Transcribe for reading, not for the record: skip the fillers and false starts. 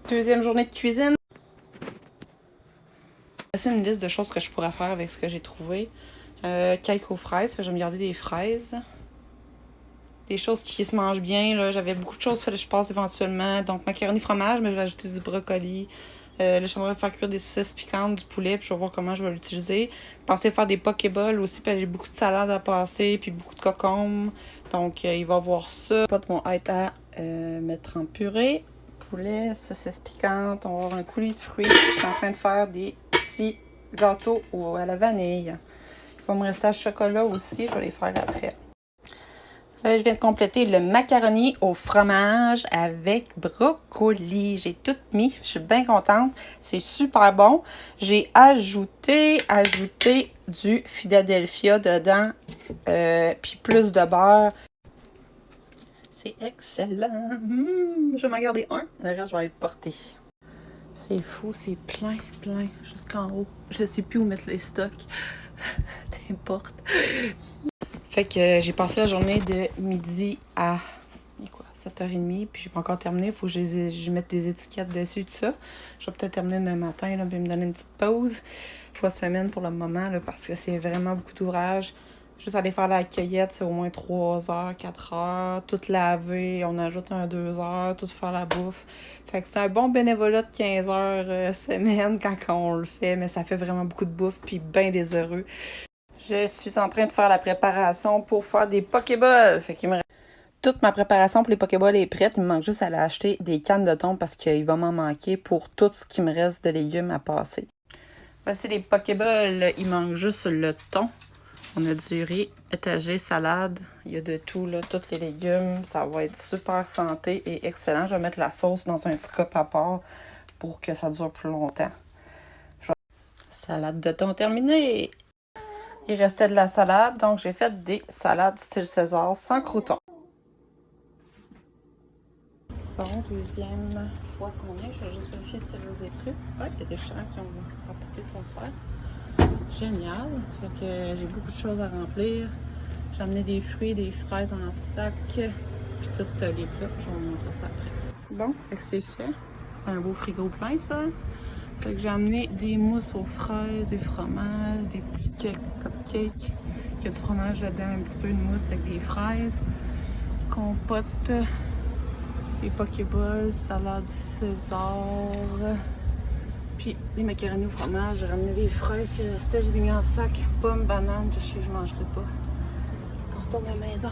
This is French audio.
Deuxième journée de cuisine. C'est une liste de choses que je pourrais faire avec ce que j'ai trouvé. Cake aux fraises, je vais me garder des fraises. Des choses qui se mangent bien, là. J'avais beaucoup de choses, il fallait que je passe éventuellement. Donc macaroni fromage, mais je vais ajouter du brocoli. Là, je suis en train de faire cuire des saucisses piquantes, du poulet, puis je vais voir comment je vais l'utiliser. Je pensais faire des pokéballs aussi, puis j'ai beaucoup de salade à passer, puis beaucoup de cocombes. Donc il va y avoir ça. Les potes vont être à mettre en purée. Poulet, saucisses piquantes, on va avoir un coulis de fruits. Je suis en train de faire des petits gâteaux à la vanille. Il va me rester à chocolat aussi, je vais les faire après. Je viens de compléter le macaroni au fromage avec brocoli. J'ai tout mis, je suis bien contente. C'est super bon. J'ai ajouté du Philadelphia dedans, puis plus de beurre. C'est excellent. Je vais m'en garder un. Le reste, je vais aller le porter. C'est fou, c'est plein, jusqu'en haut. Je sais plus où mettre les stocks. N'importe. Fait que j'ai passé la journée de midi à 7h30, puis j'ai pas encore terminé. Il faut que je mette des étiquettes dessus, tout ça. Je vais peut-être terminer demain matin, là, puis me donner une petite pause. Fois semaine pour le moment, là, parce que c'est vraiment beaucoup d'ouvrage. Juste aller faire la cueillette, c'est au moins 3 heures, 4 heures. Tout laver, on ajoute 2 heures, tout faire la bouffe. Fait que c'est un bon bénévolat de 15 heures semaine quand on le fait, mais ça fait vraiment beaucoup de bouffe, puis bien des heureux. Je suis en train de faire la préparation pour faire des Pokéballs. Fait qu'il me reste... Toute ma préparation pour les Pokéballs est prête. Il me manque juste à aller acheter des cannes de thon parce qu'il va m'en manquer pour tout ce qui me reste de légumes à passer. Voici les Pokéballs. Il manque juste le thon. On a du riz, étagé, salade. Il y a de tout, là, tous les légumes. Ça va être super santé et excellent. Je vais mettre la sauce dans un petit cup à part pour que ça dure plus longtemps. Salade de thon terminée. Il restait de la salade, donc j'ai fait des salades style César sans croûtons. Bon, deuxième fois qu'on est, je vais juste vérifier si j'ai des trucs. Ouais, il y a des gens qui ont apporté ça faire. Génial. Fait que j'ai beaucoup de choses à remplir. J'ai amené des fruits, des fraises en sac, puis toutes les plats. Je vais vous montrer ça après. Bon, fait que c'est fait. C'est un beau frigo plein, ça. Fait que j'ai amené des mousses aux fraises et fromage, des petits cupcakes. Il y a du fromage dedans, un petit peu de mousse avec des fraises, compote, des pokéballs, salade César, puis des macaronis au fromage. J'ai ramené des fraises qui restaient, je les ai mis en sac, pommes, bananes, je sais que je ne mangerai pas. On retourne à la maison.